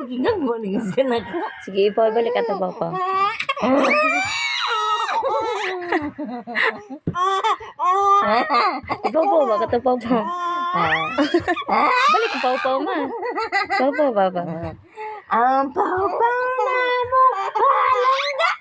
Ginag mo ning sinak. Sige, ipaw, balik ka to, Papa. Ipaw, ba ka to, Papa? Balik ka, Papa, ma. Papa, Papa. Ang pau-pau na mo palangga.